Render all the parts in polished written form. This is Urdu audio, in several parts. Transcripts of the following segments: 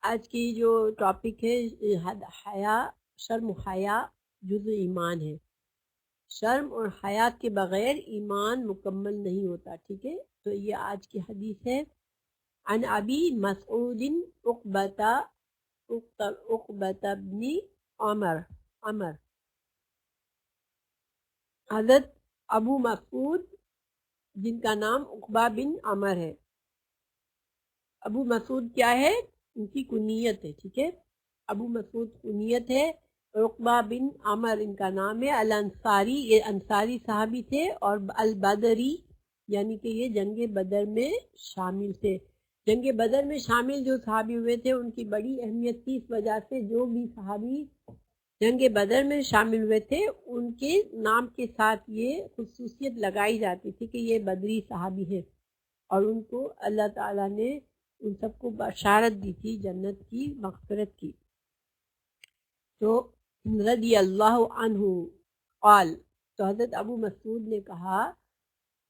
آج کی جو ٹاپک ہے حیا، شرم و حیا جزء ایمان ہے. شرم اور حیا کے بغیر ایمان مکمل نہیں ہوتا. ٹھیک ہے، تو یہ آج کی حدیث ہے. عن ابی مسعود عقبۃ بن عمر. حضرت ابو مسعود جن کا نام عقبہ بن عمر ہے. ابو مسعود کیا ہے؟ ان کی کنیت ہے. ٹھیک ہے، ابو مسعود کنیت ہے. عقبہ بن عمر ان کا نام ہے. الانصاری، یہ انصاری صحابی تھے. اور البدری یعنی کہ یہ جنگ بدر میں شامل تھے. جنگ بدر میں شامل جو صحابی ہوئے تھے ان کی بڑی اہمیت تھی. اس وجہ سے جو بھی صحابی جنگ بدر میں شامل ہوئے تھے ان کے نام کے ساتھ یہ خصوصیت لگائی جاتی تھی کہ یہ بدری صحابی ہے، اور ان کو اللہ تعالیٰ نے ان سب کو بشارت دی تھی جنت کی، مغفرت کی. تو رضی اللہ عنہ قال، تو حضرت ابو مسعود نے کہا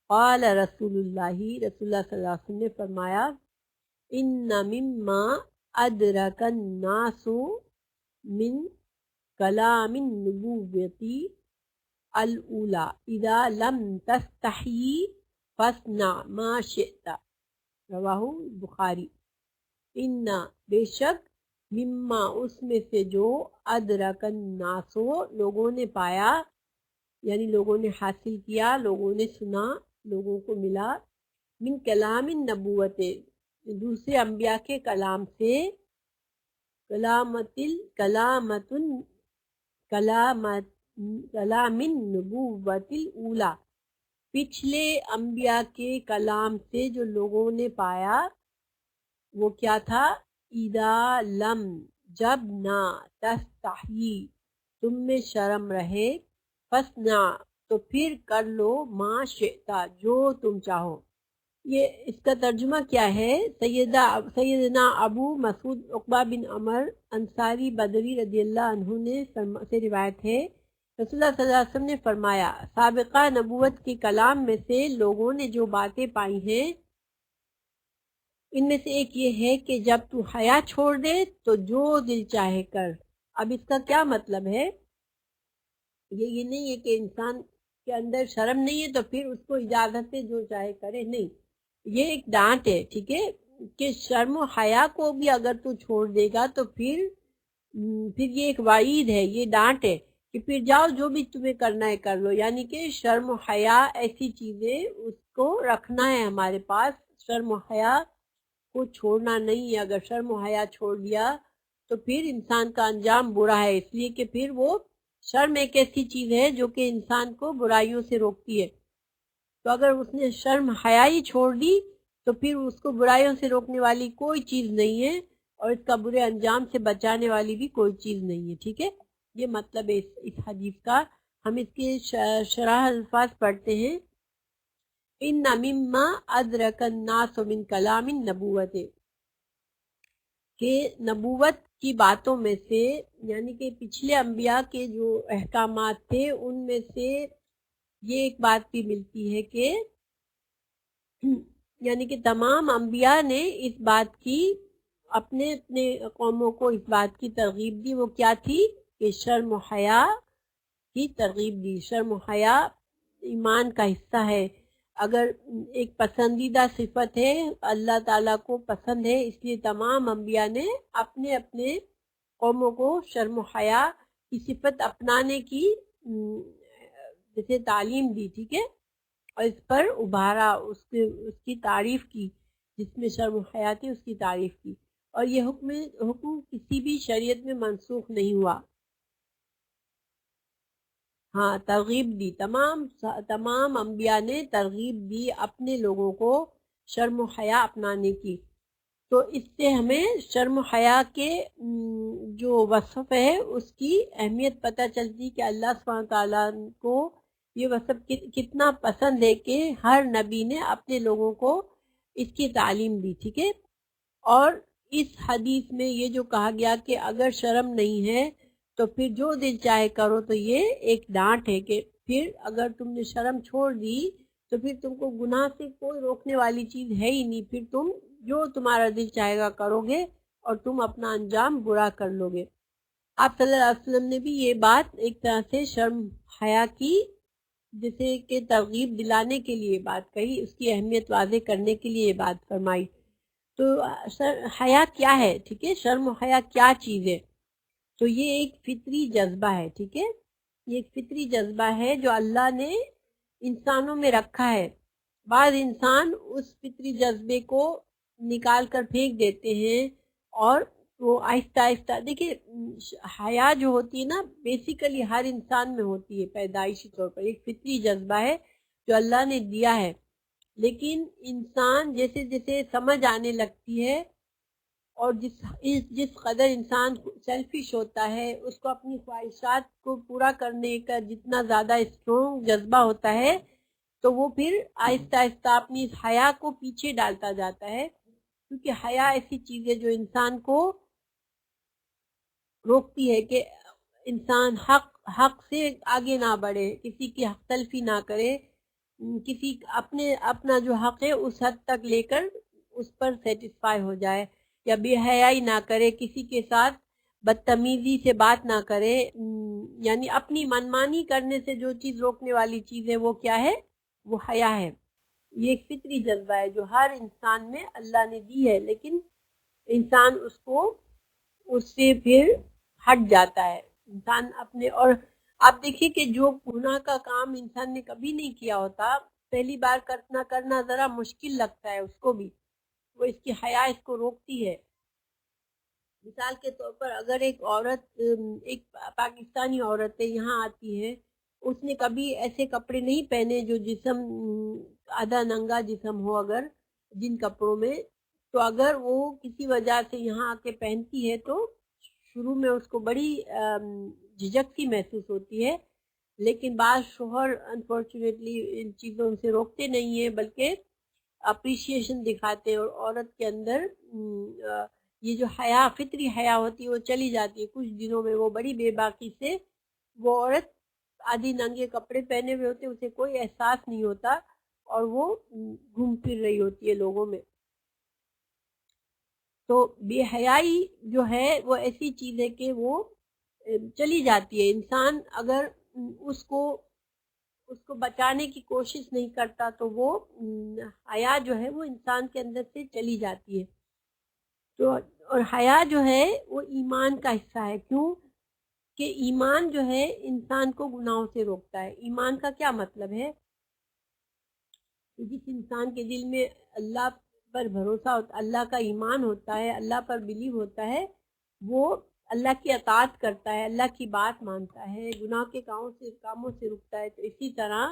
قال رسول اللہ صلی اللہ علیہ وسلم نے فرمایا ان مما ادرک الناس من کلام النبوۃ الاولی اذا لم تستحی فاصنع ما شئت. رواہ بخاری. ان بے شک مما اس میں سے جو ادرک الناس لوگوں نے پایا، یعنی لوگوں نے حاصل کیا، لوگوں نے سنا، لوگوں کو ملا، من کلام النبوت دوسرے انبیاء کے کلام سے، کلام النبوت الاولی پچھلے انبیاء کے کلام سے جو لوگوں نے پایا وہ کیا تھا؟ اذا لم جب نہ، تستحی تم میں شرم رہے، فصنع تو پھر کر لو، ما شئتا جو تم چاہو. یہ اس کا ترجمہ کیا ہے؟ سیدنا ابو مسعود عقبہ بن عمر انصاری بدری رضی اللہ عنہ نے سے روایت ہے، رسول اللہ صلی اللہ علیہ وسلم نے فرمایا سابقہ نبوت کے کلام میں سے لوگوں نے جو باتیں پائی ہیں ان میں سے ایک یہ ہے کہ جب تو حیا چھوڑ دے تو جو دل چاہے کر. اب اس کا کیا مطلب ہے؟ یہ نہیں ہے کہ انسان کے اندر شرم نہیں ہے تو پھر اس کو اجازت ہے جو چاہے کرے، نہیں، یہ ایک ڈانٹ ہے. ٹھیک ہے، کہ شرم و حیا کو بھی اگر تو چھوڑ دے گا تو پھر یہ ایک وعید ہے، یہ ڈانٹ ہے کہ پھر جاؤ جو بھی تمہیں کرنا ہے کر لو. یعنی کہ شرم و حیا ایسی چیزیں اس کو رکھنا ہے ہمارے پاس، شرم و حیا کو چھوڑنا نہیں ہے. اگر شرم و حیا چھوڑ دیا تو پھر انسان کا انجام برا ہے، اس لیے کہ پھر وہ شرم ایک ایسی چیز ہے جو کہ انسان کو برائیوں سے روکتی ہے. تو اگر اس نے شرم حیائی چھوڑ دی تو پھر اس کو برائیوں سے روکنے والی کوئی چیز نہیں ہے، اور اس کا برے انجام سے بچانے والی بھی کوئی چیز نہیں ہے. ٹھیک ہے، یہ مطلب ہے اس حدیث کا. ہم اس کے شرح الفاظ پڑھتے ہیں. ان مما ادرک الناس من کلام النبوت، کہ نبوت کی باتوں میں سے، یعنی کہ پچھلے انبیاء کے جو احکامات تھے ان میں سے یہ ایک بات بھی ملتی ہے کہ یعنی کہ تمام انبیاء نے اس بات کی اپنے قوموں کو اس بات کی ترغیب دی. وہ کیا تھی؟ کہ شرم و حیا کی ترغیب دی. شرم و حیا ایمان کا حصہ ہے. اگر ایک پسندیدہ صفت ہے، اللہ تعالیٰ کو پسند ہے، اس لیے تمام انبیاء نے اپنے اپنے قوموں کو شرم و حیا کی صفت اپنانے کی جیسے تعلیم دی. ٹھیک ہے، اور اس پر ابھارا، اس کی تعریف کی، جس میں شرم و حیا تھی اس کی تعریف کی. اور یہ حکم کسی بھی شریعت میں منسوخ نہیں ہوا. ہاں، ترغیب دی، تمام انبیاء نے ترغیب دی اپنے لوگوں کو شرم و حیا اپنانے کی. تو اس سے ہمیں شرم و حیا کے جو وصف ہے اس کی اہمیت پتہ چلتی کہ اللہ سبحانہ تعالیٰ کو یہ وصف کتنا پسند ہے کہ ہر نبی نے اپنے لوگوں کو اس کی تعلیم دی. ٹھیک ہے، اور اس حدیث میں یہ جو کہا گیا کہ اگر شرم نہیں ہے تو پھر جو دل چاہے کرو، تو یہ ایک ڈانٹ ہے کہ پھر اگر تم نے شرم چھوڑ دی تو پھر تم کو گناہ سے کوئی روکنے والی چیز ہے ہی نہیں، پھر تم جو تمہارا دل چاہے گا کرو گے اور تم اپنا انجام برا کر لو گے۔ آپ صلی اللہ علیہ وسلم نے بھی یہ بات ایک طرح سے شرم حیا کی جسے کہ ترغیب دلانے کے لیے بات کہی، اس کی اہمیت واضح کرنے کے لیے یہ بات فرمائی۔ تو حیا کیا ہے؟ ٹھیک ہے، شرم و حیا کیا چیز ہے؟ تو یہ ایک فطری جذبہ ہے، ٹھیک ہے، یہ ایک فطری جذبہ ہے جو اللہ نے انسانوں میں رکھا ہے۔ بعض انسان اس فطری جذبے کو نکال کر پھینک دیتے ہیں اور وہ آہستہ آہستہ، دیکھیے حیا جو ہوتی ہے نا بیسیکلی ہر انسان میں ہوتی ہے، پیدائشی طور پر ایک فطری جذبہ ہے جو اللہ نے دیا ہے، لیکن انسان جیسے جیسے سمجھ آنے لگتی ہے اور جس قدر انسان سیلفش ہوتا ہے، اس کو اپنی خواہشات کو پورا کرنے کا جتنا زیادہ اسٹرانگ جذبہ ہوتا ہے تو وہ پھر آہستہ آہستہ اپنی اس حیا کو پیچھے ڈالتا جاتا ہے، کیونکہ حیا ایسی چیز ہے جو انسان کو روکتی ہے کہ انسان حق سے آگے نہ بڑھے، کسی کی حق تلفی نہ کرے، کسی اپنا جو حق ہے اس حد تک لے کر اس پر سیٹسفائی ہو جائے، یا بے حیائی نہ کرے، کسی کے ساتھ بدتمیزی سے بات نہ کرے، یعنی اپنی منمانی کرنے سے جو چیز روکنے والی چیز ہے وہ کیا ہے؟ وہ حیا ہے۔ یہ ایک فطری جذبہ ہے جو ہر انسان میں اللہ نے دی ہے، لیکن انسان اس سے پھر ہٹ جاتا ہے انسان اپنے۔ اور آپ دیکھیے کہ جو گناہ کا کام انسان نے کبھی نہیں کیا ہوتا، پہلی بار کرنا ذرا مشکل لگتا ہے اس کو بھی، وہ اس کی حیا اس کو روکتی ہے۔ مثال کے طور پر اگر ایک عورت، ایک پاکستانی عورت ہے، یہاں آتی ہے، اس نے کبھی ایسے کپڑے نہیں پہنے جو جسم آدھا ننگا جسم ہو، اگر جن کپڑوں میں، تو اگر وہ کسی وجہ سے یہاں آ کے پہنتی ہے تو شروع میں اس کو بڑی جھجک سی محسوس ہوتی ہے، لیکن بعض شوہر انفارچونیٹلی ان چیزوں سے روکتے نہیں ہیں بلکہ اپریشیشن دکھاتے ہیں، اور عورت کے اندر یہ جو حیا، فطری حیا ہوتی ہے وہ چلی جاتی ہے۔ کچھ دنوں میں وہ بڑی بے باکی سے وہ عورت آدھی ننگے کپڑے پہنے ہوئے ہوتے، اسے کوئی احساس نہیں ہوتا اور وہ گھوم پھر رہی ہوتی ہے لوگوں میں۔ تو بے حیائی جو ہے وہ ایسی چیز ہے کہ وہ چلی جاتی ہے، انسان اگر اس کو بچانے کی کوشش نہیں کرتا تو وہ حیا جو ہے وہ انسان کے اندر سے چلی جاتی ہے۔ تو اور حیا جو ہے وہ ایمان کا حصہ ہے، کیوں کہ ایمان جو ہے انسان کو گناہوں سے روکتا ہے۔ ایمان کا کیا مطلب ہے؟ جس انسان کے دل میں اللہ پر بھروسہ ہوتا، اللہ کا ایمان ہوتا ہے، اللہ پر بلیو ہوتا ہے، وہ اللہ کی اطاعت کرتا ہے، اللہ کی بات مانتا ہے، گناہ کے کاموں سے رکتا ہے۔ تو اسی طرح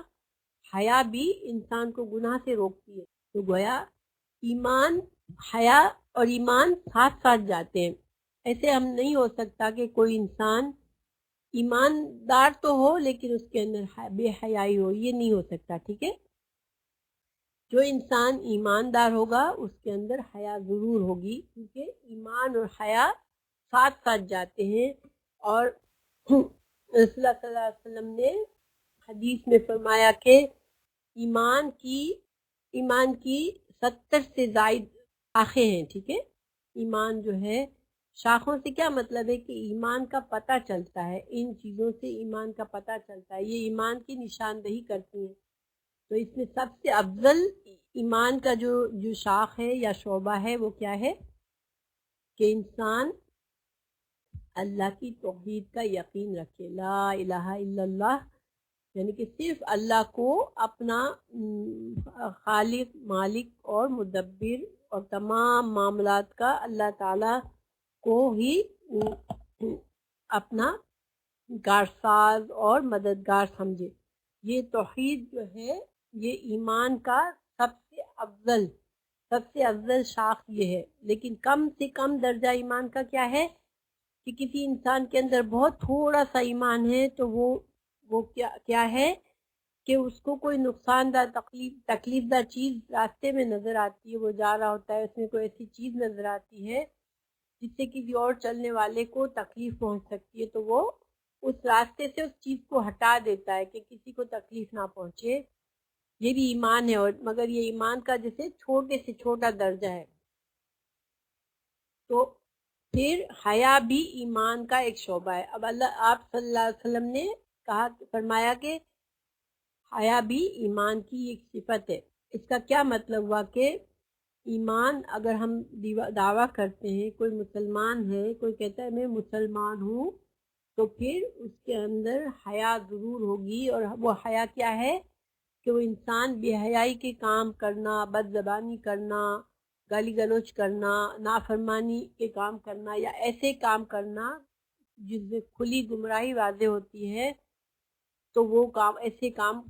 حیا بھی انسان کو گناہ سے روکتی ہے۔ تو گویا ایمان، حیا اور ایمان ساتھ ساتھ جاتے ہیں۔ ایسے ہم نہیں ہو سکتا کہ کوئی انسان ایماندار تو ہو لیکن اس کے اندر بے حیائی ہو، یہ نہیں ہو سکتا، ٹھیک ہے۔ جو انسان ایماندار ہوگا اس کے اندر حیا ضرور ہوگی، کیونکہ ایمان اور حیا ساتھ ساتھ جاتے ہیں۔ اور رسول اللہ صلی اللہ علیہ وسلم نے حدیث میں فرمایا کہ ایمان کی 70 سے زائد شاخیں ہیں، ٹھیک ہے۔ ایمان جو ہے، شاخوں سے کیا مطلب ہے کہ ایمان کا پتہ چلتا ہے، ان چیزوں سے ایمان کا پتہ چلتا ہے، یہ ایمان کی نشاندہی کرتی ہیں۔ تو اس میں سب سے افضل ایمان کا جو شاخ ہے یا شعبہ ہے وہ کیا ہے کہ انسان اللہ کی توحید کا یقین رکھے، لا الہ الا اللہ، یعنی کہ صرف اللہ کو اپنا خالق، مالک اور مدبر اور تمام معاملات کا اللہ تعالی کو ہی اپنا کارساز اور مددگار سمجھے۔ یہ توحید جو ہے یہ ایمان کا سب سے افضل شاخ یہ ہے۔ لیکن کم سے کم درجہ ایمان کا کیا ہے کہ کسی انسان کے اندر بہت تھوڑا سا ایمان ہے تو وہ کیا ہے کہ اس کو کوئی نقصان دہ تکلیف دہ چیز راستے میں نظر آتی ہے، وہ جا رہا ہوتا ہے، اس میں کوئی ایسی چیز نظر آتی ہے جس سے کسی اور چلنے والے کو تکلیف پہنچ سکتی ہے، تو وہ اس راستے سے اس چیز کو ہٹا دیتا ہے کہ کسی کو تکلیف نہ پہنچے۔ یہ بھی ایمان ہے، اور مگر یہ ایمان کا جیسے چھوٹے سے چھوٹا درجہ ہے۔ تو پھر حیا بھی ایمان کا ایک شعبہ ہے. اب آپ صلی اللہ علیہ وسلم نے فرمایا کہ حیا بھی ایمان کی ایک صفت ہے. اس کا کیا مطلب ہوا کہ ایمان اگر ہم دعویٰ کرتے ہیں، کوئی مسلمان ہے، کوئی کہتا ہے میں مسلمان ہوں، تو پھر اس کے اندر حیا ضرور ہوگی. اور وہ حیا کیا ہے کہ وہ انسان بے حیائی کے کام کرنا، بد زبانی کرنا، گالی گلوچ کرنا، نافرمانی کے کام کرنا، یا ایسے کام کرنا جس میں کھلی گمراہی واضح ہوتی ہے، تو وہ کام ایسے کام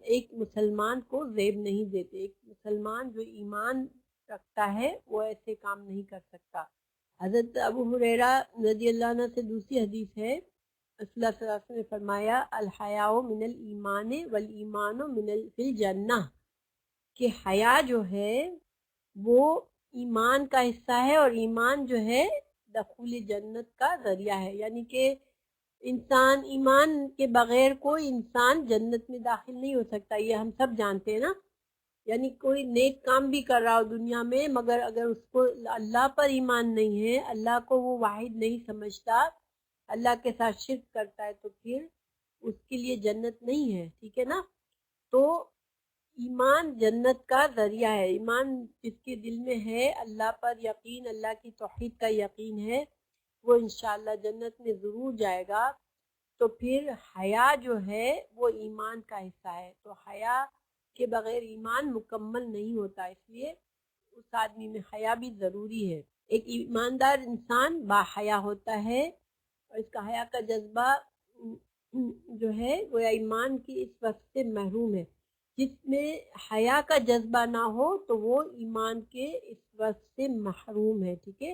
ایک مسلمان کو زیب نہیں دیتے. ایک مسلمان جو ایمان رکھتا ہے وہ ایسے کام نہیں کر سکتا. حضرت ابو ہریرہ رضی اللہ عنہ سے دوسری حدیث ہے، رسول اللہ صلی اللہ علیہ وسلم نے فرمایا الحیاء من الایمان والایمان من فی الجنہ، کہ حیا جو ہے وہ ایمان کا حصہ ہے، اور ایمان جو ہے دخول جنت کا ذریعہ ہے. یعنی کہ انسان ایمان کے بغیر کوئی انسان جنت میں داخل نہیں ہو سکتا، یہ ہم سب جانتے ہیں نا. یعنی کوئی نیک کام بھی کر رہا ہو دنیا میں، مگر اگر اس کو اللہ پر ایمان نہیں ہے، اللہ کو وہ واحد نہیں سمجھتا، اللہ کے ساتھ شرک کرتا ہے، تو پھر اس کے لیے جنت نہیں ہے. ٹھیک ہے نا. تو ایمان جنت کا ذریعہ ہے. ایمان جس کے دل میں ہے، اللہ پر یقین، اللہ کی توحید کا یقین ہے، وہ انشاءاللہ جنت میں ضرور جائے گا. تو پھر حیا جو ہے وہ ایمان کا حصہ ہے. تو حیا کے بغیر ایمان مکمل نہیں ہوتا، اس لیے اس آدمی میں حیا بھی ضروری ہے. ایک ایماندار انسان با حیا ہوتا ہے، اور اس کا حیا کا جذبہ جو ہے وہ ایمان کی اس وقت سے محروم ہے. جس میں حیا کا جذبہ نہ ہو تو وہ ایمان کے اس وقت سے محروم ہے. ٹھیک ہے.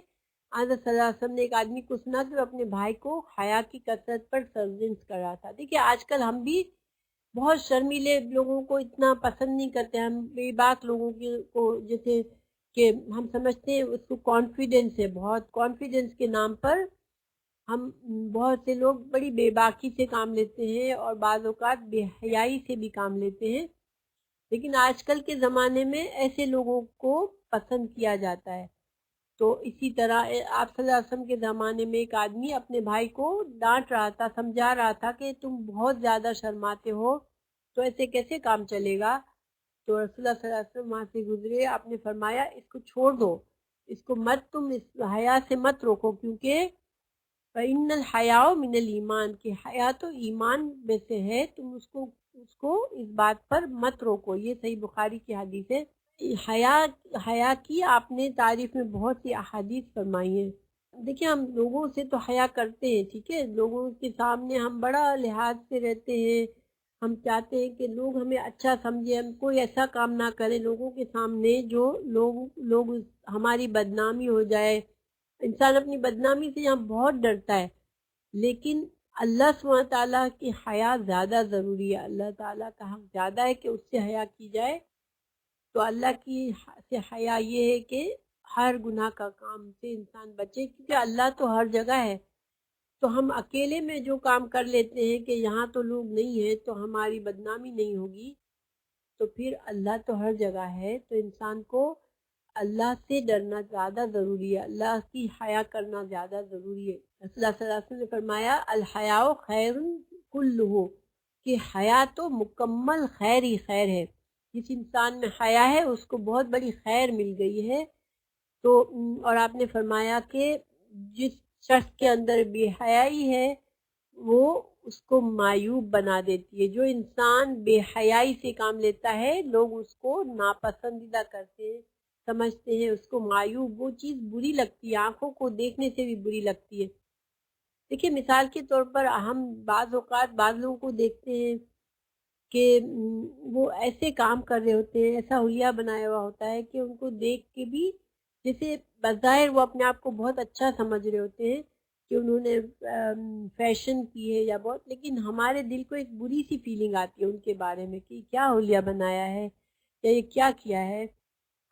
حضرت صلی اللہ علیہ وسلم نے ایک آدمی کو سنا کہ وہ اپنے بھائی کو حیا کی کثرت پر سرزنش کر رہا تھا. دیکھیے آج کل ہم بھی بہت شرمیلے لوگوں کو اتنا پسند نہیں کرتے. ہم بے باک لوگوں کو جیسے کہ ہم سمجھتے ہیں اس کو کانفیڈنس ہے، بہت کانفیڈنس کے نام پر ہم بہت سے لوگ بڑی بے باکی سے کام لیتے ہیں، اور بعض اوقات بے حیائی سے بھی کام لیتے ہیں. لیکن آج کل کے زمانے میں ایسے لوگوں کو پسند کیا جاتا ہے. تو اسی طرح آپ صلی اللہ علیہ وسلم کے زمانے میں ایک آدمی اپنے بھائی کو ڈانٹ رہا تھا، سمجھا رہا تھا کہ تم بہت زیادہ شرماتے ہو، تو ایسے کیسے کام چلے گا. تو رسول اللہ صلی اللہ علیہ وسلم وہاں سے گزرے، آپ نے فرمایا اس کو چھوڑ دو، اس کو مت، تم اس حیا سے مت روکو، کیونکہ فَإِنَّ الْحَيَاءَ مِنَ الْإِيمَانِ، کہ حیا تو ایمان میں سے ہے، تم اس کو اس بات پر مت روکو. یہ صحیح بخاری کی حدیث ہے. حیا کی آپ نے تعریف میں بہت سی احادیث فرمائی ہیں. دیکھیں ہم لوگوں سے تو حیا کرتے ہیں، ٹھیک ہے، لوگوں کے سامنے ہم بڑا لحاظ سے رہتے ہیں، ہم چاہتے ہیں کہ لوگ ہمیں اچھا سمجھیں، ہم کوئی ایسا کام نہ کریں لوگوں کے سامنے جو لوگ ہماری بدنامی ہو جائے. انسان اپنی بدنامی سے یہاں بہت ڈرتا ہے، لیکن اللہ سبحانہ تعالیٰ کی حیا زیادہ ضروری ہے. اللہ تعالیٰ کا حق زیادہ ہے کہ اس سے حیا کی جائے. تو اللہ کی سے حیا یہ ہے کہ ہر گناہ کا کام سے انسان بچے، کیونکہ اللہ تو ہر جگہ ہے. تو ہم اکیلے میں جو کام کر لیتے ہیں کہ یہاں تو لوگ نہیں ہیں تو ہماری بدنامی نہیں ہوگی، تو پھر اللہ تو ہر جگہ ہے. تو انسان کو اللہ سے ڈرنا زیادہ ضروری ہے، اللہ کی حیا کرنا زیادہ ضروری ہے. رسول اللہ صلی اللہ علیہ وسلم نے فرمایا الحیاء خیر کلہ، کہ حیا تو مکمل خیر ہی خیر ہے. جس انسان میں حیا ہے اس کو بہت بڑی خیر مل گئی ہے. تو اور آپ نے فرمایا کہ جس شخص کے اندر بے حیائی ہے وہ اس کو معیوب بنا دیتی ہے. جو انسان بے حیائی سے کام لیتا ہے لوگ اس کو ناپسندیدہ کرتے ہیں، سمجھتے ہیں اس کو معیوب، وہ چیز بری لگتی ہے، آنکھوں کو دیکھنے سے بھی بری لگتی ہے. دیکھیے مثال کے طور پر ہم بعض اوقات بعض لوگوں کو دیکھتے ہیں کہ وہ ایسے کام کر رہے ہوتے ہیں، ایسا حلیہ بنایا ہوا ہوتا ہے کہ ان کو دیکھ کے بھی جیسے بظاہر وہ اپنے آپ کو بہت اچھا سمجھ رہے ہوتے ہیں کہ انہوں نے فیشن کی ہے یا بہت، لیکن ہمارے دل کو ایک بری سی فیلنگ آتی ہے ان کے بارے میں کہ کیا حلیہ بنایا ہے یا یہ کیا کیا ہے.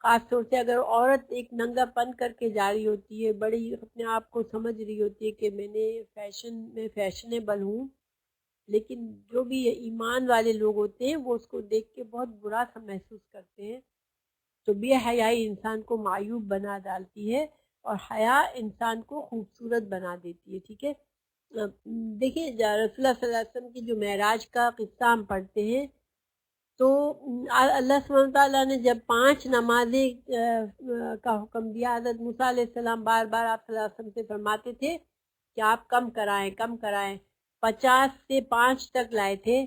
خاص طور سے اگر عورت ایک ننگا پن کر کے جا رہی ہوتی ہے، بڑی اپنے آپ کو سمجھ رہی ہوتی ہے کہ میں فیشنیبل ہوں، لیکن جو بھی ایمان والے لوگ ہوتے ہیں وہ اس کو دیکھ کے بہت برا سا محسوس کرتے ہیں. تو بے حیائی انسان کو معیوب بنا ڈالتی ہے. اور حیا انسان کو خوبصورت بنا دیتی ہے، ٹھیک ہے۔ دیکھیں رسول اللہ صلی اللہ علیہ وسلم کی جو معراج کا قصہ ہم پڑھتے ہیں تو اللہ سبحانہ تعالیٰ نے جب 5 نمازیں کا حکم دیا، حضرت موسیٰ علیہ السلام بار بار آپ صلی اللہ علیہ وسلم سے فرماتے تھے کہ آپ کم کرائیں 50 سے 5 تک لائے تھے،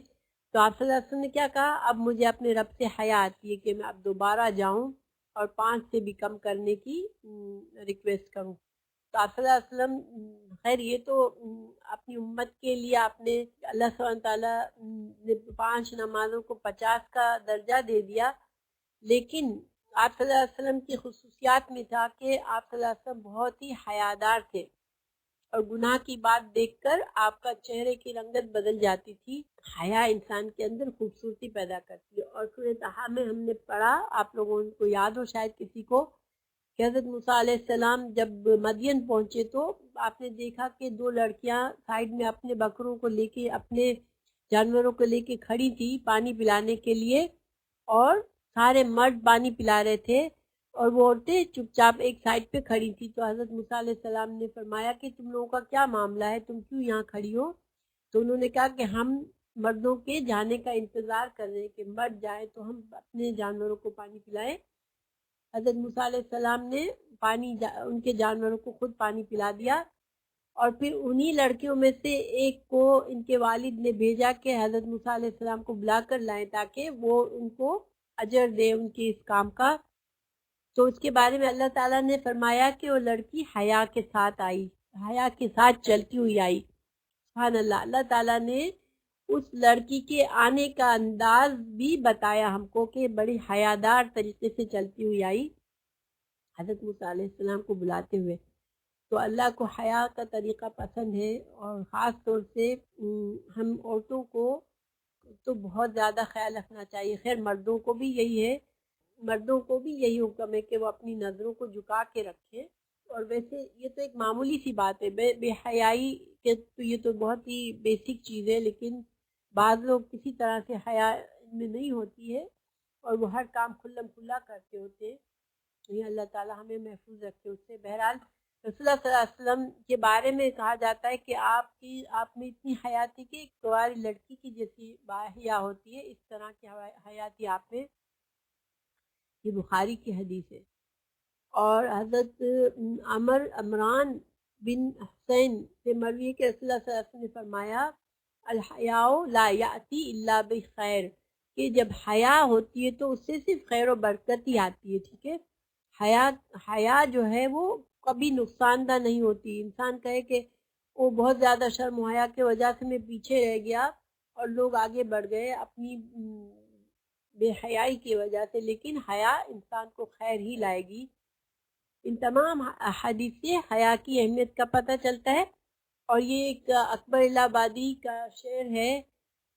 تو آپ صلی اللہ علیہ وسلم نے کیا کہا، اب مجھے اپنے رب سے حیا آتی ہے کہ میں اب دوبارہ جاؤں اور 5 سے بھی کم کرنے کی ریکویسٹ کروں۔ تو آپ صلی اللہ علیہ وسلم خیر یہ تو اپنی امت کے لیے آپ نے اللہ سبحانہ تعالیٰ نے 5 نمازوں کو 50 کا درجہ دے دیا، لیکن آپ صلی اللہ علیہ وسلم کی خصوصیات میں تھا کہ آپ صلی اللہ علیہ وسلم بہت ہی حیادار تھے، اور گناہ کی بات دیکھ کر آپ کا چہرے کی رنگت بدل جاتی تھی۔ حیا انسان کے اندر خوبصورتی پیدا کرتی ہے، اور سورۃ طٰہٰ میں ہم نے پڑھا، آپ لوگوں کو یاد ہو شاید کسی کو، کہ حضرت موسیٰ علیہ السلام جب مدین پہنچے تو آپ نے دیکھا کہ 2 لڑکیاں سائیڈ میں اپنے بکروں کو لے کے، اپنے جانوروں کو لے کے کھڑی تھی پانی پلانے کے لیے، اور سارے مرد پانی پلا رہے تھے اور وہ عورتیں چپ چاپ ایک سائڈ پہ کھڑی تھی۔ تو حضرت موسیٰ علیہ السلام نے فرمایا کہ تم لوگوں کا کیا معاملہ ہے، تم کیوں یہاں کھڑی ہو؟ تو انہوں نے کہا کہ ہم مردوں کے جانے کا انتظار کر رہے ہیں کہ مرد جائے تو ہم اپنے جانوروں کو پانی پلائیں۔ حضرت موسیٰ علیہ السلام نے ان کے جانوروں کو خود پانی پلا دیا، اور پھر انہی لڑکیوں میں سے ایک کو ان کے والد نے بھیجا کہ حضرت موسیٰ علیہ السلام کو بلا کر لائیں تاکہ وہ ان کو اجر دے ان کے اس کام کا۔ تو اس کے بارے میں اللہ تعالیٰ نے فرمایا کہ وہ لڑکی حیا کے ساتھ آئی، حیا کے ساتھ چلتی ہوئی آئی۔ سبحان اللہ، اللہ تعالیٰ نے اس لڑکی کے آنے کا انداز بھی بتایا ہم کو کہ بڑی حیادار طریقے سے چلتی ہوئی آئی حضرت موسیٰ علیہ السلام کو بلاتے ہوئے۔ تو اللہ کو حیا کا طریقہ پسند ہے، اور خاص طور سے ہم عورتوں کو تو بہت زیادہ خیال رکھنا چاہیے۔ خیر مردوں کو بھی یہی ہے، مردوں کو بھی یہی حکم ہے کہ وہ اپنی نظروں کو جھکا کے رکھیں، اور ویسے یہ تو ایک معمولی سی بات ہے، بے حیائی کے تو یہ تو بہت ہی بیسک چیز ہے، لیکن بعض لوگ کسی طرح سے حیا میں نہیں ہوتی ہے اور وہ ہر کام کھلم کھلا کرتے ہوتے ہیں۔ یہ اللہ تعالیٰ ہمیں محفوظ رکھے اس سے۔ بہرحال رسول اللہ صلی اللہ علیہ وسلم کے بارے میں کہا جاتا ہے کہ آپ میں اتنی حیا تھی کہ ایک کنواری لڑکی کی جیسی باحیا ہوتی ہے، اس طرح کی حیا تھی آپ میں، یہ بخاری کی حدیث ہے۔ اور حضرت عمران بن حسین سے مروی ہے کہ رسول اللہ صلی اللہ علیہ وسلم نے فرمایا الحیاء لا یأتی الا بخیر، کہ جب حیا ہوتی ہے تو اس سے صرف خیر و برکت ہی آتی ہے، ٹھیک ہے۔ حیا جو ہے وہ کبھی نقصان دہ نہیں ہوتی۔ انسان کہے کہ وہ بہت زیادہ شرم و حیا کی وجہ سے میں پیچھے رہ گیا اور لوگ آگے بڑھ گئے اپنی بے حیائی کی وجہ سے، لیکن حیا انسان کو خیر ہی لائے گی۔ ان تمام احادیث سے حیا کی اہمیت کا پتہ چلتا ہے، اور یہ ایک اکبر الہ آبادی کا شعر ہے،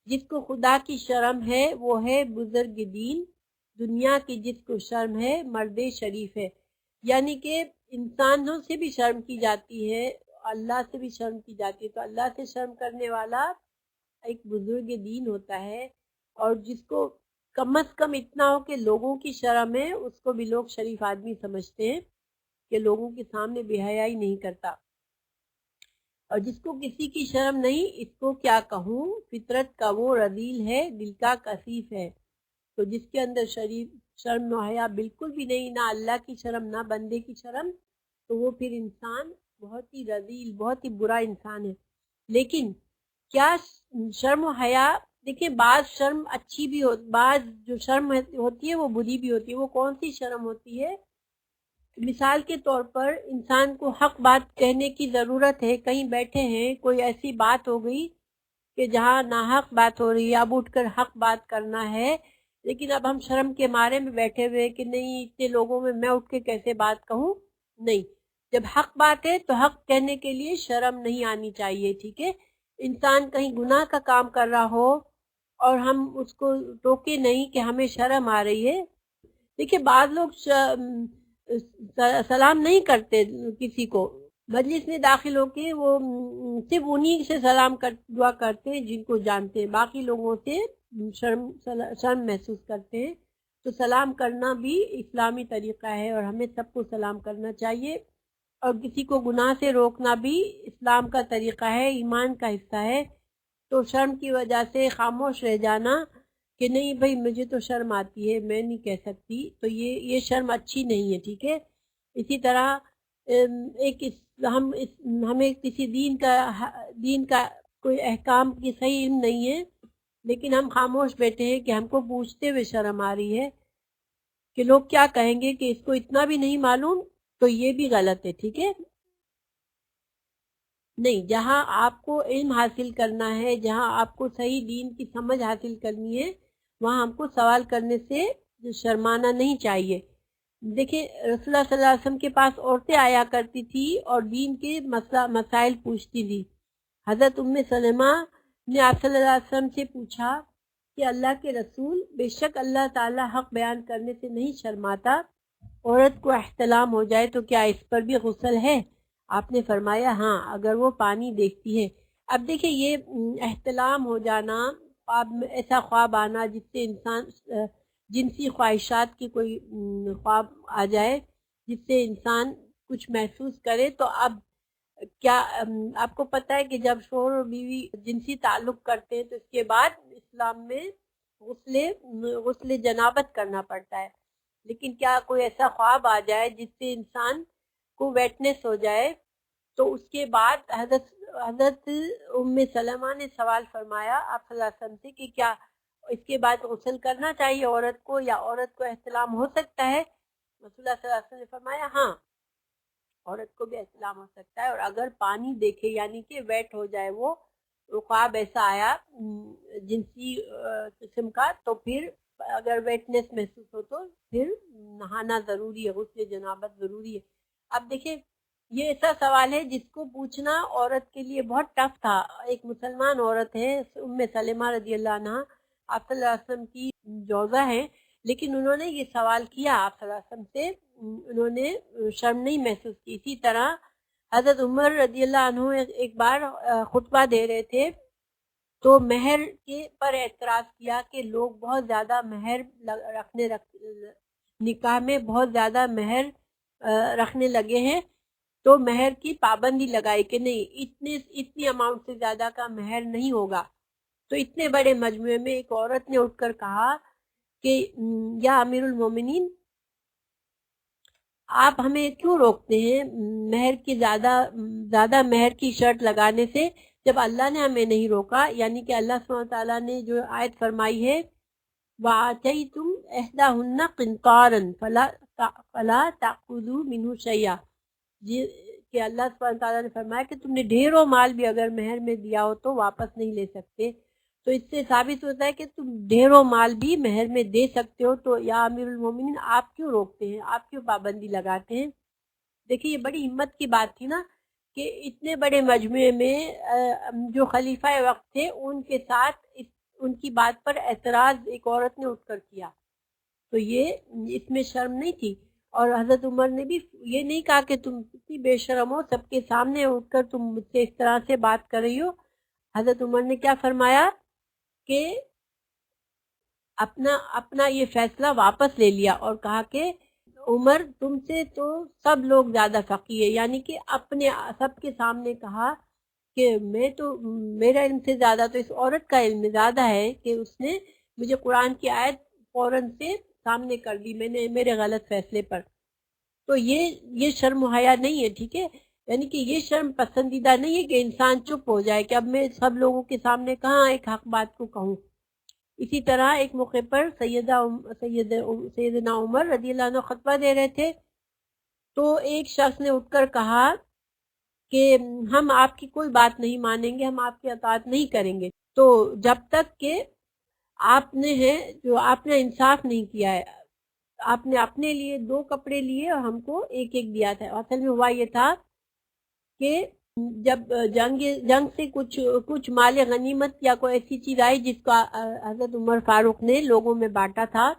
جس کو خدا کی شرم ہے وہ ہے بزرگ دین، دنیا کی جس کو شرم ہے مرد شریف ہے۔ یعنی کہ انسانوں سے بھی شرم کی جاتی ہے، اللہ سے بھی شرم کی جاتی ہے، تو اللہ سے شرم کرنے والا ایک بزرگ دین ہوتا ہے، اور جس کو کم از کم اتنا ہو کہ لوگوں کی شرم ہے، اس کو بھی لوگ شریف آدمی سمجھتے ہیں کہ لوگوں کے سامنے بے حیائی نہیں کرتا۔ اور جس کو کسی کی شرم نہیں، اس کو کیا کہوں، فطرت کا وہ رذیل ہے، دل کا کثیف ہے۔ تو جس کے اندر شرم و حیا بالکل بھی نہیں، نہ اللہ کی شرم نہ بندے کی شرم، تو وہ پھر انسان بہت ہی رذیل، بہت ہی برا انسان ہے۔ لیکن کیا شرم و حیا، دیکھیں بعض شرم اچھی بھی ہو، بعض جو شرم ہوتی ہے وہ بری بھی ہوتی ہے۔ وہ کون سی شرم ہوتی ہے؟ مثال کے طور پر انسان کو حق بات کہنے کی ضرورت ہے، کہیں بیٹھے ہیں، کوئی ایسی بات ہو گئی کہ جہاں ناحق بات ہو رہی ہے، اب اٹھ کر حق بات کرنا ہے، لیکن اب ہم شرم کے مارے میں بیٹھے ہوئے کہ نہیں اتنے لوگوں میں اٹھ کے کیسے بات کہوں۔ نہیں، جب حق بات ہے تو حق کہنے کے لیے شرم نہیں آنی چاہیے، ٹھیک ہے۔ انسان کہیں گناہ کا کام کر رہا ہو اور ہم اس کو ٹوکے نہیں کہ ہمیں شرم آ رہی ہے۔ دیکھیے بعض لوگ سلام نہیں کرتے کسی کو، مجلس میں داخل ہو کے وہ صرف انہی سے سلام دعا کرتے ہیں جن کو جانتے ہیں، باقی لوگوں سے شرم محسوس کرتے ہیں۔ تو سلام کرنا بھی اسلامی طریقہ ہے اور ہمیں سب کو سلام کرنا چاہیے۔ اور کسی کو گناہ سے روکنا بھی اسلام کا طریقہ ہے، ایمان کا حصہ ہے۔ تو شرم کی وجہ سے خاموش رہ جانا کہ نہیں بھائی مجھے تو شرم آتی ہے، میں نہیں کہہ سکتی، تو یہ شرم اچھی نہیں ہے، ٹھیک ہے۔ اسی طرح ہمیں کسی دین کا کوئی احکام کی صحیح علم نہیں ہے، لیکن ہم خاموش بیٹھے ہیں کہ ہم کو پوچھتے ہوئے شرم آ رہی ہے کہ لوگ کیا کہیں گے کہ اس کو اتنا بھی نہیں معلوم، تو یہ بھی غلط ہے، ٹھیک ہے۔ نہیں، جہاں آپ کو علم حاصل کرنا ہے، جہاں آپ کو صحیح دین کی سمجھ حاصل کرنی ہے، وہاں ہم کو سوال کرنے سے شرمانا نہیں چاہیے۔ دیکھیں رسول اللہ صلی اللہ علیہ وسلم کے پاس عورتیں آیا کرتی تھی اور دین کے مسائل پوچھتی تھی۔ حضرت سلمہ نے آپ صلی اللہ علیہ وسلم سے پوچھا کہ اللہ کے رسول، بے شک اللہ تعالی حق بیان کرنے سے نہیں شرماتا، عورت کو احتلام ہو جائے تو کیا اس پر بھی غسل ہے؟ آپ نے فرمایا ہاں، اگر وہ پانی دیکھتی ہے۔ اب دیکھیں یہ احتلام ہو جانا، ایسا خواب آنا جس سے انسان جنسی خواہشات کی کوئی خواب آ جائے جس سے انسان کچھ محسوس کرے، تو اب کیا آپ کو پتہ ہے کہ جب شوہر اور بیوی جنسی تعلق کرتے ہیں تو اس کے بعد اسلام میں غسل جنابت کرنا پڑتا ہے، لیکن کیا کوئی ایسا خواب آ جائے جس سے انسان کو ویٹنس ہو جائے، تو اس کے بعد حضرت سلمہ نے سوال فرمایا آپ صلی اللہ علیہ وسلم سے کہ کیا اس کے بعد غسل کرنا چاہیے عورت کو، یا عورت کو احتلام ہو سکتا ہے؟ رسول اللہ صلی اللہ علیہ وسلم نے فرمایا ہاں، عورت کو بھی احتلام ہو سکتا ہے، اور اگر پانی دیکھے یعنی کہ ویٹ ہو جائے، وہ خواب ایسا آیا جنسی قسم کا، تو پھر اگر ویٹنس محسوس ہو تو پھر نہانا ضروری ہے، غسل جنابت ضروری ہے۔ اب دیکھیں یہ ایسا سوال ہے جس کو پوچھنا عورت کے لیے بہت ٹف تھا۔ ایک مسلمان عورت ہے سلمہ رضی اللہ عنہا، آپ صلی اللہ علیہ وسلم کی جوزہ ہیں، لیکن انہوں نے یہ سوال کیا آپ صلی اللہ علیہ وسلم سے، انہوں نے شرم نہیں محسوس کی۔ اسی طرح حضرت عمر رضی اللہ عنہ ایک بار خطبہ دے رہے تھے تو مہر کے پر اعتراض کیا کہ لوگ بہت زیادہ مہر نکاح میں بہت زیادہ مہر رکھنے لگے ہیں، تو مہر کی پابندی لگائی کہ نہیں اتنی اماؤنٹ سے زیادہ کا مہر نہیں ہوگا۔ تو اتنے بڑے مجموعے میں ایک عورت نے اٹھ کر کہا کہ یا امیر المومنین، آپ ہمیں کیوں روکتے ہیں مہر کی زیادہ مہر کی شرط لگانے سے، جب اللہ نے ہمیں نہیں روکا؟ یعنی کہ اللہ سبحانہ وتعالیٰ نے جو آیت فرمائی ہے وَآتَيْتُمْ إِحْدَاهُنَّ قِنْطَارًا فَلَا تَأْخُذُوا مِنْهُ شَيْئًا، کہ اللہ سبحانہ وتعالیٰ نے فرمایا کہ تم نے ڈھیروں مال بھی اگر مہر میں دیا ہو تو واپس نہیں لے سکتے، تو اس سے ثابت ہوتا ہے کہ تم ڈھیروں مال بھی مہر میں دے سکتے ہو، تو یا امیر المومنین آپ کیوں روکتے ہیں، آپ کیوں پابندی لگاتے ہیں؟ دیکھیے یہ بڑی ہمت کی بات تھی نا کہ اتنے بڑے مجموعے میں جو خلیفہ وقت تھے ان کے ساتھ ان کی بات پر اعتراض ایک عورت نے اٹھ کر کیا، تو یہ اس میں شرم نہیں تھی۔ اور حضرت عمر نے بھی یہ نہیں کہا کہ تم کتنی بے شرم ہو، سب کے سامنے اٹھ کر تم مجھ سے اس طرح سے بات کر رہی ہو۔ حضرت عمر نے کیا فرمایا کہ اپنا یہ فیصلہ واپس لے لیا اور کہا کہ عمر تم سے تو سب لوگ زیادہ فقیہ ہے، یعنی کہ اپنے سب کے سامنے کہا کہ میرا علم سے زیادہ تو اس عورت کا علم زیادہ ہے کہ اس نے مجھے قرآن کی آیت فوراً سے سامنے کر دی میرے غلط فیصلے پر۔ تو یہ شرم و حیا نہیں ہے، ٹھیک ہے، یعنی کہ یہ شرم پسندیدہ نہیں ہے کہ انسان چپ ہو جائے کہ اب میں سب لوگوں کے سامنے کہاں ایک حق بات کو کہوں۔ اسی طرح ایک موقع پر سیدنا عمر رضی اللہ عنہ خطبہ دے رہے تھے تو ایک شخص نے اٹھ کر کہا کہ ہم آپ کی کوئی بات نہیں مانیں گے، ہم آپ کی اطاعت نہیں کریں گے، تو جب تک کہ آپ نے انصاف نہیں کیا ہے، آپ نے اپنے لیے 2 کپڑے لیے اور ہم کو ایک دیا تھا۔ اصل میں ہوا یہ تھا کہ جب جنگ سے کچھ مال غنیمت یا کوئی ایسی چیز آئی جس کا حضرت عمر فاروق نے لوگوں میں بانٹا تھا،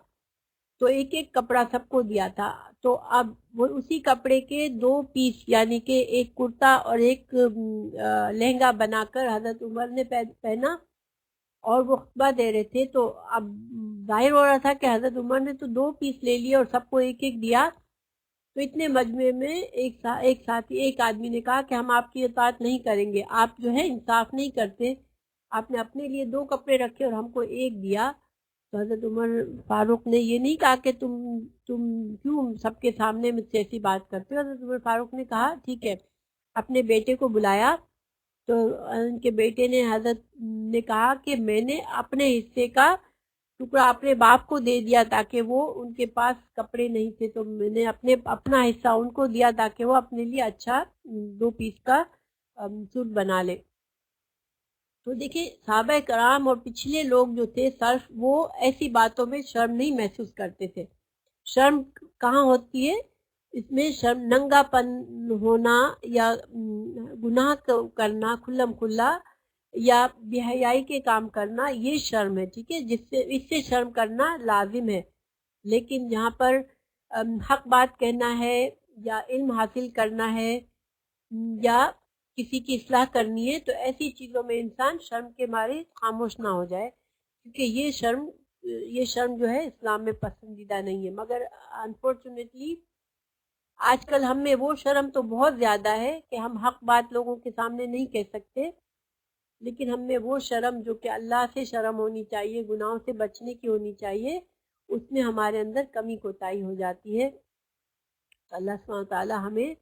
تو ایک کپڑا سب کو دیا تھا، تو اب وہ اسی کپڑے کے 2 پیس یعنی کہ ایک کرتا اور ایک لہنگا بنا کر حضرت عمر نے پہنا اور وہ خطبہ دے رہے تھے، تو اب ظاہر ہو رہا تھا کہ حضرت عمر نے تو 2 پیس لے لیے اور سب کو ایک دیا، تو اتنے مجمع میں ایک آدمی نے کہا کہ ہم آپ کی اطاعت نہیں کریں گے، آپ جو ہے انصاف نہیں کرتے، آپ نے اپنے لیے 2 کپڑے رکھے اور ہم کو ایک دیا۔ تو حضرت عمر فاروق نے یہ نہیں کہا کہ تم کیوں سب کے سامنے مجھ سے ایسی بات کرتے ہو۔ حضرت عمر فاروق نے کہا ٹھیک ہے، اپنے بیٹے کو بلایا۔ تو ان کے بیٹے نے حضرت نے کہا کہ میں نے اپنے حصے کا ٹکڑا اپنے باپ کو دے دیا تاکہ وہ ان کے پاس کپڑے نہیں تھے، تو میں نے اپنا حصہ ان کو دیا تاکہ وہ اپنے لیے اچھا 2 پیس کا سوٹ بنا لے۔ تو دیکھیں صحابہ کرام اور پچھلے لوگ جو تھے سلف، وہ ایسی باتوں میں شرم نہیں محسوس کرتے تھے۔ شرم کہاں ہوتی ہے؟ اس میں شرم ننگا پن ہونا یا گناہ کرنا کھلم کھلا یا بے حیائی کے کام کرنا، یہ شرم ہے، ٹھیک ہے، اس سے شرم کرنا لازم ہے۔ لیکن جہاں پر حق بات کہنا ہے یا علم حاصل کرنا ہے یا کسی کی اصلاح کرنی ہے، تو ایسی چیزوں میں انسان شرم کے مارے خاموش نہ ہو جائے، کیونکہ یہ شرم جو ہے اسلام میں پسندیدہ نہیں ہے۔ مگر انفارچونیٹلی آج کل ہم میں وہ شرم تو بہت زیادہ ہے کہ ہم حق بات لوگوں کے سامنے نہیں کہہ سکتے، لیکن ہم میں وہ شرم جو کہ اللہ سے شرم ہونی چاہیے، گناہوں سے بچنے کی ہونی چاہیے، اس میں ہمارے اندر کمی کوتاہی ہو جاتی ہے۔ اللہ سبحانہ تعالیٰ ہمیں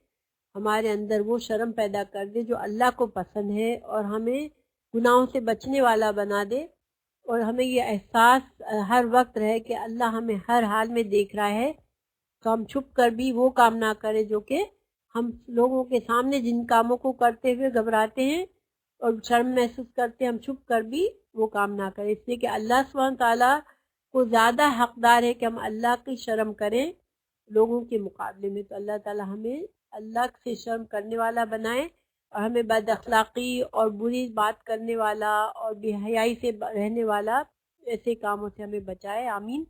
ہمارے اندر وہ شرم پیدا کر دے جو اللہ کو پسند ہے، اور ہمیں گناہوں سے بچنے والا بنا دے، اور ہمیں یہ احساس ہر وقت رہے کہ اللہ ہمیں ہر حال میں دیکھ رہا ہے، تو ہم چھپ کر بھی وہ کام نہ کریں جو کہ ہم لوگوں کے سامنے جن کاموں کو کرتے ہوئے گھبراتے ہیں اور شرم محسوس کرتے ہیں، ہم چھپ کر بھی وہ کام نہ کریں، اس لیے کہ اللہ سبحانہ تعالیٰ کو زیادہ حقدار ہے کہ ہم اللہ کی شرم کریں لوگوں کے مقابلے میں۔ تو اللہ تعالیٰ ہمیں اللہ سے شرم کرنے والا بنائے، اور ہمیں بد اخلاقی اور بری بات کرنے والا اور بے حیائی سے رہنے والا ایسے کاموں سے ہمیں بچائے، آمین۔